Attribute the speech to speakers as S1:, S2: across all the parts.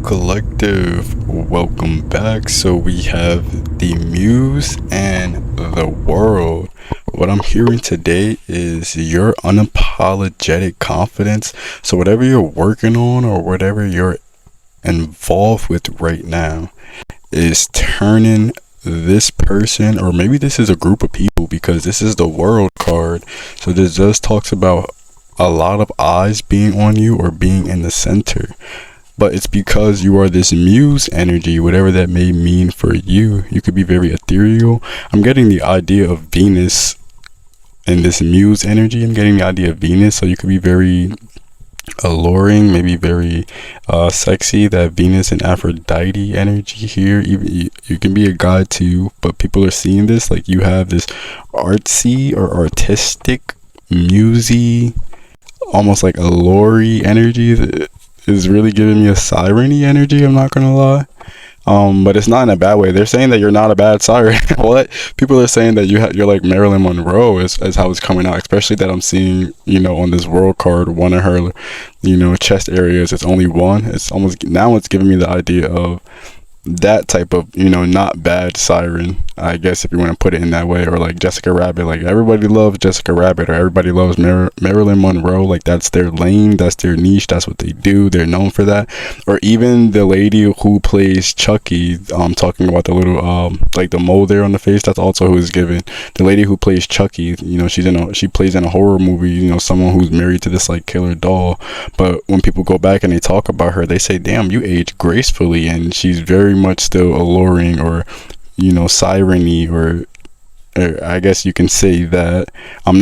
S1: Collective, welcome back. So we have the muse and the world. What I'm hearing today is your unapologetic confidence. So whatever you're working on or whatever you're involved with right now is turning this person, or maybe this is a group of people, because this is the world card. So this just talks about a lot of eyes being on you or being in the center. But it's because you are this muse energy, whatever that may mean for you. You could be very ethereal. I'm getting the idea of Venus in this muse energy. I'm getting the idea of Venus. So you could be very alluring, maybe very sexy. That Venus and Aphrodite energy here. Even you can be a guy too, but people are seeing this. Like you have this artsy or artistic, musy, almost like allure energy that is really giving me a siren-y energy, I'm not gonna lie. But it's not in a bad way. They're saying that you're not a bad siren. What? People are saying that you're like Marilyn Monroe is how it's coming out, especially that I'm seeing, on this world card, one of her, chest areas. It's only one. It's almost, now it's giving me the idea of that type of, not bad siren, I guess, if you want to put it in that way. Or like Jessica Rabbit, like everybody loves Jessica Rabbit, or everybody loves Marilyn Monroe. Like that's their lane, that's their niche, that's what they do, they're known for that. Or even the lady who plays Chucky, talking about the little like the mole there on the face, that's also who is given. The lady who plays Chucky, she plays in a horror movie, someone who's married to this like killer doll. But when people go back and they talk about her, they say, damn, you age gracefully, and she's very much still alluring, or siren-y, or I guess you can say that. I'm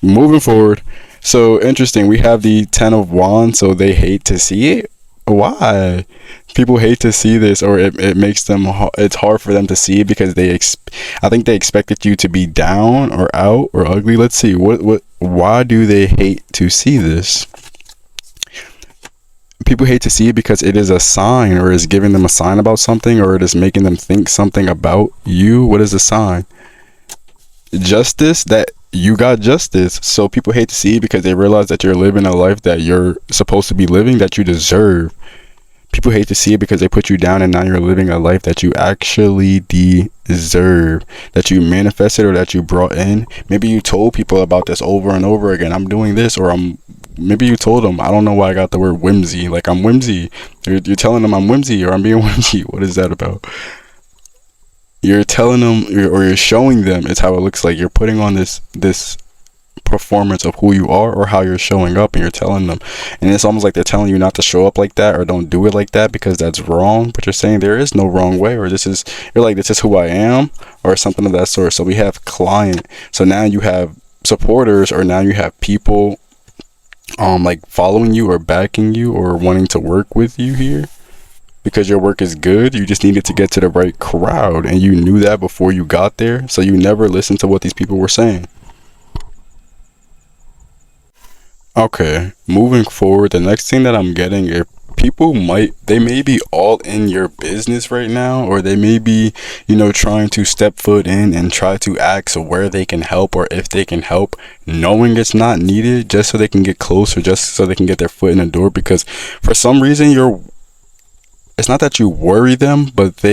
S1: moving forward. So interesting, we have the 10 of Wands. So they hate to see it. Why people hate to see this, or it makes them, it's hard for them to see it because I think they expected you to be down or out or ugly. Let's see, why do they hate to see this? People hate to see it because it is a sign, or is giving them a sign about something, or it is making them think something about you. What is the sign? Justice, that you got justice. So people hate to see it because they realize that you're living a life that you're supposed to be living, that you deserve. People hate to see it because they put you down, and now you're living a life that you actually deserve, that you manifested, or that you brought in. Maybe you told people about this over and over again. I'm doing this, or maybe you told them, I don't know why I got the word whimsy, like I'm whimsy. You're telling them I'm whimsy, or I'm being whimsy. What is that about? You're telling them, or you're showing them, it's how it looks like. You're putting on this performance of who you are, or how you're showing up, and you're telling them. And it's almost like they're telling you not to show up like that, or don't do it like that, because that's wrong. But you're saying there is no wrong way, or this is who I am, or something of that sort. So we have client. So now you have supporters, or now you have people like following you, or backing you, or wanting to work with you here, because your work is good. You just needed to get to the right crowd, and you knew that before you got there. So you never listened to what these people were saying. Okay, moving forward, the next thing that I'm getting is they may be all in your business right now, or they may be, trying to step foot in and try to ask where they can help, or if they can help, knowing it's not needed, just so they can get closer, just so they can get their foot in the door. Because for some reason it's not that you worry them, but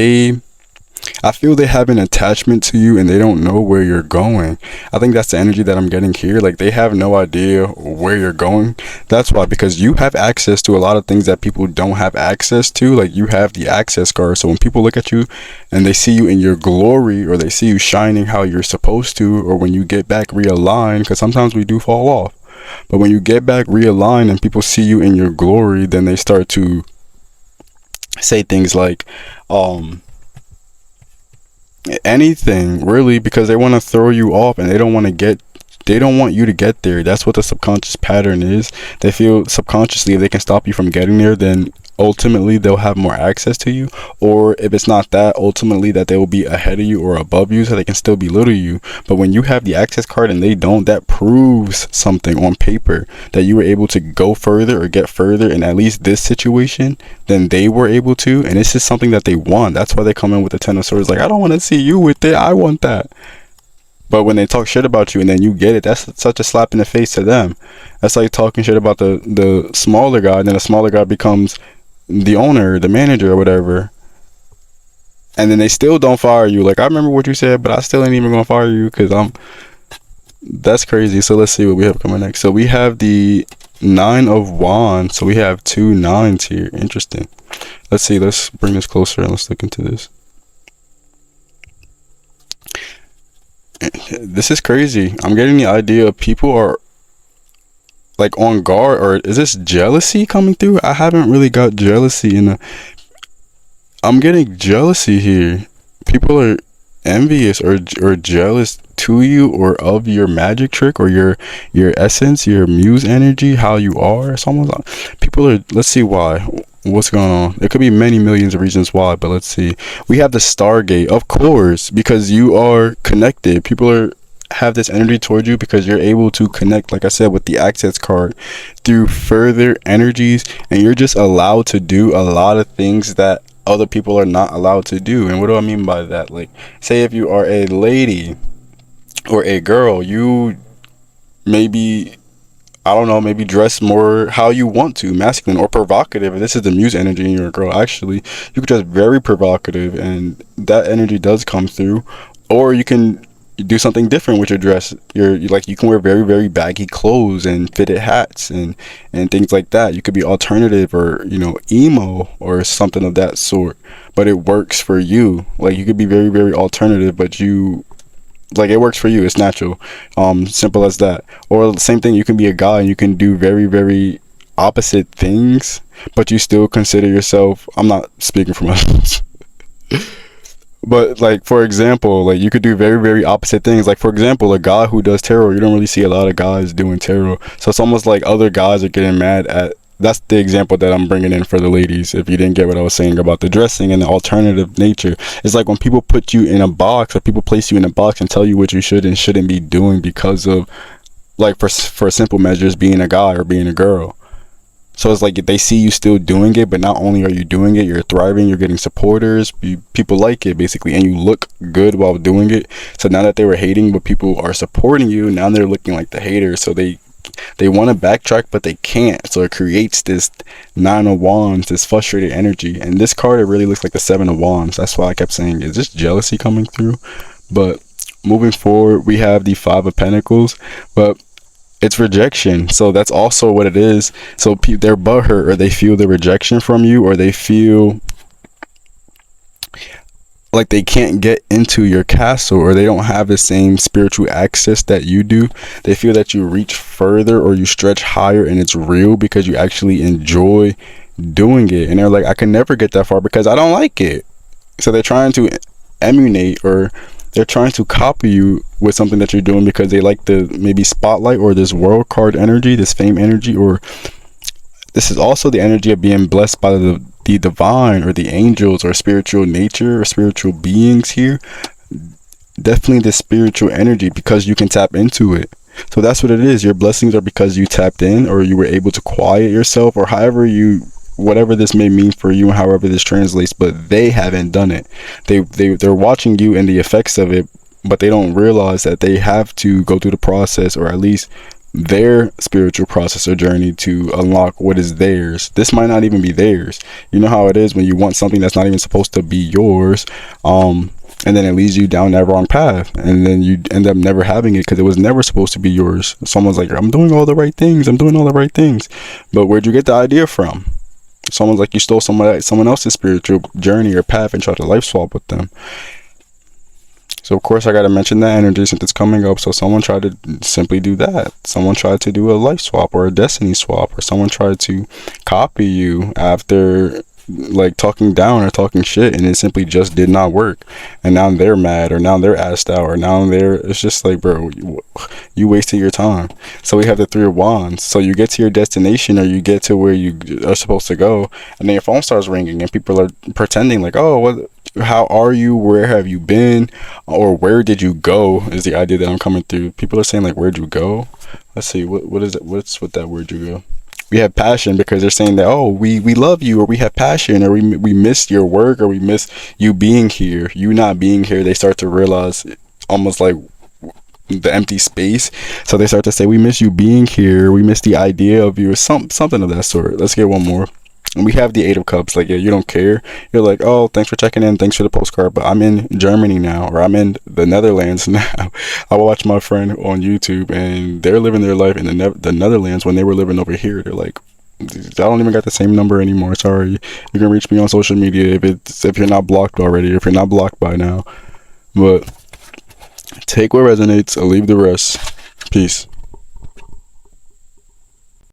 S1: I feel they have an attachment to you, and they don't know where you're going. I think that's the energy that I'm getting here. Like they have no idea where you're going. That's why, because you have access to a lot of things that people don't have access to. Like you have the access card. So when people look at you and they see you in your glory, or they see you shining how you're supposed to, or when you get back realigned, because sometimes we do fall off, but when you get back realigned and people see you in your glory, then they start to say things like anything really, because they want to throw you off, and they don't want you to get there. That's what the subconscious pattern is. They feel subconsciously if they can stop you from getting there, then ultimately they'll have more access to you. Or if it's not that, ultimately that they will be ahead of you or above you, so they can still belittle you. But when you have the access card and they don't, that proves something on paper, that you were able to go further or get further in at least this situation than they were able to. And this is something that they want. That's why they come in with the 10 of swords, like, I don't want to see you with it, I want that. But when they talk shit about you and then you get it, that's such a slap in the face to them. That's like talking shit about the smaller guy, and then the smaller guy becomes the owner, the manager, or whatever, and then they still don't fire you. Like, I remember what you said, but I still ain't even gonna fire you because I'm. That's crazy. So let's see what we have coming next. So we have the Nine of Wands. So we have two nines here. Interesting. Let's see. Let's bring this closer and let's look into this. This is crazy. I'm getting the idea of people are like on guard, or is this jealousy coming through? I haven't really got jealousy in the. I'm getting jealousy here. People are envious or jealous to you or of your magic trick or your essence, your muse energy, how you are. It's almost like people are. Let's see why. What's going on? There could be many millions of reasons why, but let's see. We have the Stargate, of course, because you are connected. People are have this energy towards you because you're able to connect, like I said, with the access card through further energies, and you're just allowed to do a lot of things that other people are not allowed to do. And what do I mean by that? Like, say if you are a lady or a girl, you maybe, I don't know, maybe dress more how you want to, masculine or provocative. And this is the muse energy in your girl. Actually, you could dress very provocative, and that energy does come through. Or you can do something different with your dress. You like, you can wear very, very baggy clothes and fitted hats and things like that. You could be alternative or, you know, emo or something of that sort, but it works for you. Like, you could be very, very alternative, but you, like, it works for you. It's natural. Simple as that. Or the same thing, you can be a guy and you can do very, very opposite things, but you still consider yourself, I'm not speaking from us. But, like, for example, like, you could do very, very opposite things. Like, for example, a guy who does tarot, you don't really see a lot of guys doing tarot. So it's almost like other guys are getting mad at. That's the example that I'm bringing in for the ladies. If you didn't get what I was saying about the dressing and the alternative nature, it's like when people put you in a box, or people place you in a box and tell you what you should and shouldn't be doing because of, like, for simple measures, being a guy or being a girl. So it's like they see you still doing it, but not only are you doing it, you're thriving, you're getting supporters, people like it basically, and you look good while doing it. So now that they were hating, but people are supporting you, now they're looking like the haters. So they want to backtrack, but they can't. So it creates this Nine of Wands, this frustrated energy. And this card, it really looks like the Seven of Wands. That's why I kept saying, is this jealousy coming through? But moving forward, we have the Five of Pentacles, but it's rejection. So that's also what it is. So they're butthurt, or they feel the rejection from you, or they feel like they can't get into your castle, or they don't have the same spiritual access that you do. They feel that you reach further or you stretch higher, and it's real because you actually enjoy doing it. And they're like, I can never get that far because I don't like it. So they're trying to emulate, or they're trying to copy you with something that you're doing because they like the maybe spotlight or this world card energy, this fame energy, or this is also the energy of being blessed by the divine or the angels or spiritual nature or spiritual beings here. Definitely the spiritual energy, because you can tap into it. So that's what it is. Your blessings are because you tapped in, or you were able to quiet yourself, or however you, whatever this may mean for you and however this translates, but they haven't done it. They're watching you and the effects of it, but they don't realize that they have to go through the process, or at least their spiritual process or journey, to unlock what is theirs. This might not even be theirs. You know how it is when you want something that's not even supposed to be yours, and then it leads you down that wrong path, and then you end up never having it because it was never supposed to be yours. Someone's like, I'm doing all the right things, but where'd you get the idea from? Someone's like, you stole someone else's spiritual journey or path and tried to life swap with them. So of course I got to mention that energy since it's coming up. So someone tried to simply do that. Someone tried to do a life swap or a destiny swap, or someone tried to copy you after, like, talking down or talking shit, and it simply just did not work. And now they're mad, or now they're assed out, or now it's just like, bro, you wasted your time. So we have the Three of Wands. So you get to your destination, or you get to where you are supposed to go, and then your phone starts ringing and people are pretending like, oh, what, how are you, where have you been, or where did you go, is the idea that I'm coming through. People are saying, like, where'd you go? Let's see, what is it, what's with that word you go? We have passion, because they're saying that, oh, we love you, or we have passion, or we miss your work, or we miss you being here, you not being here. They start to realize almost like the empty space. So they start to say, we miss you being here, we miss the idea of you, or something of that sort. Let's get one more. And we have the Eight of Cups. Like, yeah, you don't care. You're like, oh, thanks for checking in. Thanks for the postcard. But I'm in Germany now, or I'm in the Netherlands now. I watch my friend on YouTube, and they're living their life in the Netherlands when they were living over here. They're like, I don't even got the same number anymore. Sorry. You can reach me on social media if you're not blocked already, if you're not blocked by now. But take what resonates, leave the rest. Peace.